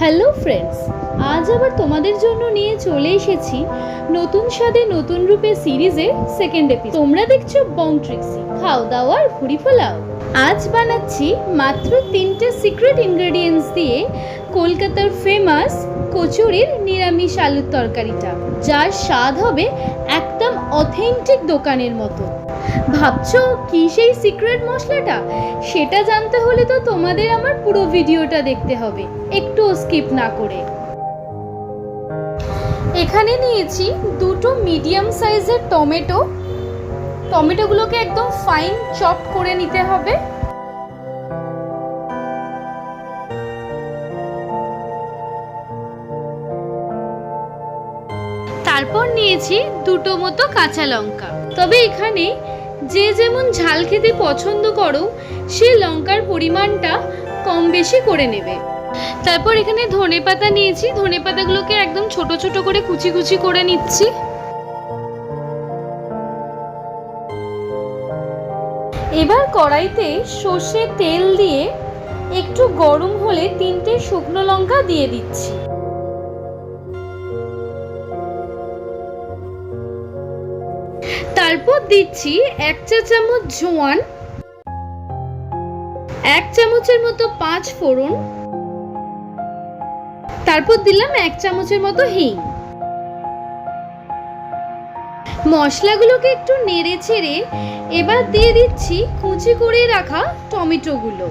Hello friends, আজ আবার তোমাদের জন্য নিয়ে চলে এসেছি নতুন স্বাদে নতুন রূপে সিরিজের সেকেন্ড এপিসোড। তোমরা দেখছো বং ট্রিক্সি, খাও দাও আর ভুড়ি ফোলাও। আজ বানাচ্ছি মাত্র 3টে সিক্রেট ইনগ্রেডিয়েন্টস দিয়ে কলকাতার ফেমাস কচুরির নিরামিষ আলুর তরকারিটা, যার স্বাদ হবে একদম অথেন্টিক দোকানের মতো। ভাবছো কি সেই সিক্রেট মশলাটা? সেটা জানতে হলে তো তোমাদের আমার পুরো ভিডিওটা দেখতে হবে, একটু স্কিপ না করে। এখানে নিয়েছি 2টো মিডিয়াম সাইজের টমেটোগুলোকে একদম ফাইন চপ করে নিতে হবে। তারপর নিয়েছি 2টো মতো কাঁচা লঙ্কা। তবে এখানে যে যেমন ঝাল খেতে পছন্দ করো সে লঙ্কার পরিমাণটা কম বেশি করে নেবে। তারপর এখানে ধনেপাতা নিয়েছি, ধনেপাতাগুলোকে একদম ছোট ছোট করে কুচি কুচি করে নিচ্ছি। এবার কড়াইতে সর্ষে তেল দিয়ে একটু গরম হলে 3টে শুকনো লঙ্কা দিয়ে দিচ্ছি। তারপর দিচ্ছি 1 চা চামচ জোয়ান, 1 চামচের মতো 5 ফোড়ন, তারপর দিলাম 1 চামচের মতো হিং। মশলাগুলোকে একটু নেড়ে চেড়ে এবার দিয়ে দিচ্ছি কুচি করে রাখা টমেটোগুলো।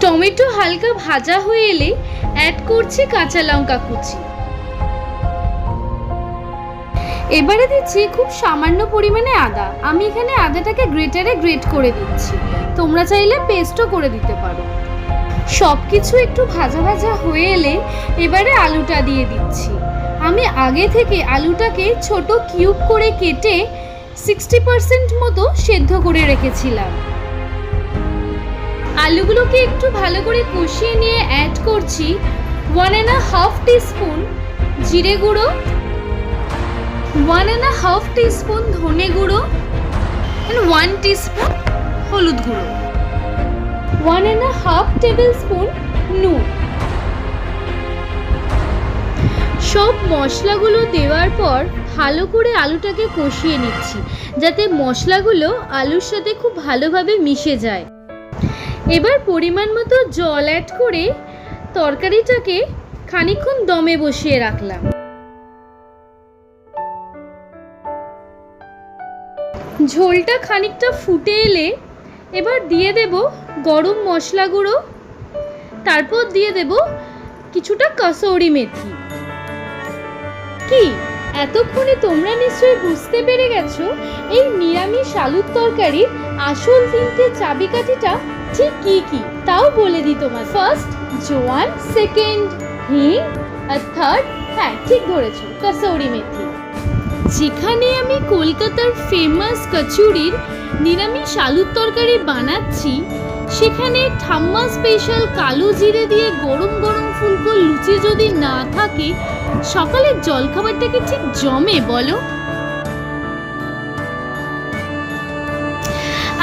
টমেটো হালকা ভাজা হয়ে এলে অ্যাড করছি কাঁচা লঙ্কা কুচি। এবারে দিচ্ছি খুব সামান্য পরিমাণে আদা। আমি এখানে আদাটাকে গ্রেটারে গ্রেট করে দিচ্ছি, তোমরা চাইলে পেস্টও করে দিতে পারো। সবকিছু একটু ভাজা ভাজা হয়ে এলে এবারে আলুটা দিয়ে দিচ্ছি। আমি আগে থেকে আলুটাকে ছোট কিউব করে কেটে 60% মতো সেদ্ধ করে রেখেছিলাম। আলুগুলোকে একটু ভালো করে কষিয়ে নিয়ে অ্যাড করছি 1.5 টিস্পুন জিরে গুঁড়ো, 1.5 টিস্পুন ধনে গুঁড়ো, 1 টিস্পুন হলুদ গুঁড়ো, 1.5 টেবিল স্পুন নুন। সব মশলাগুলো দেওয়ার পর ভালো করে আলুটাকে কষিয়ে নিচ্ছি, যাতে মশলাগুলো আলুর সাথে খুব ভালোভাবে মিশে যায়। এবার পরিমাণ মতো জল অ্যাড করে তরকারিটাকে খানিকক্ষণ দমে বসিয়ে রাখলাম। ঝোলটা খানিকটা ফুটে এলে এবার দিয়ে দেব গরম মশলা গুঁড়ো, তারপর দিয়ে দেব কিছুটা কসৌরি মেথি। কি এতক্ষণে তোমরা নিশ্চয়ই বুঝতে পেরে গেছো এই নিরামিষ আলুর তরকারির আসল 3টে চাবিকাঠিটা ঠিক কি কি। তাও বলে দিই তোমার। ফার্স্ট জোয়ান, সেকেন্ড হিং, আর থার্ড, হ্যাঁ ঠিক ধরেছো, কসৌরি মেথি। যেখানে আমি কলকাতার ফেমাস কচুরির নিরামিষ আলুর তরকারি বানাচ্ছি, সেখানে ঠাম্মা স্পেশাল কালো জিরে দিয়ে গরম গরম ফুলকো লুচি যদি না থাকে, সকালের জলখাবারটাকে ঠিক জমে বলো?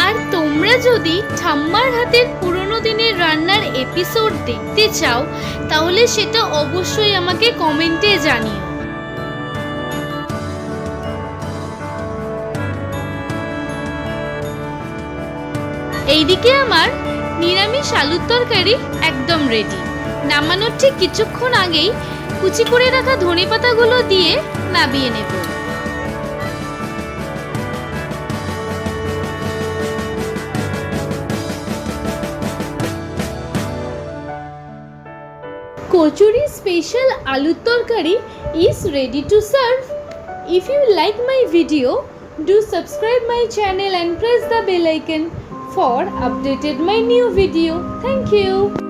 আর তোমরা যদি ঠাম্মার হাতের পুরনো দিনের রান্নার এপিসোড দেখতে চাও, তাহলে সেটা অবশ্যই আমাকে কমেন্টে জানিও। এইদিকে আমার নিরামিষ আলুর তরকারি একদম রেডি। নামানোর ঠিক কিছুক্ষণ আগেই কুচি করে রাখা ধনেপাতাগুলো দিয়ে নামিয়ে নেব। কচুরি স্পেশাল আলুর তরকারি is ready to serve. If you like my video, do subscribe my channel and press the bell icon for updated my new video. Thank you.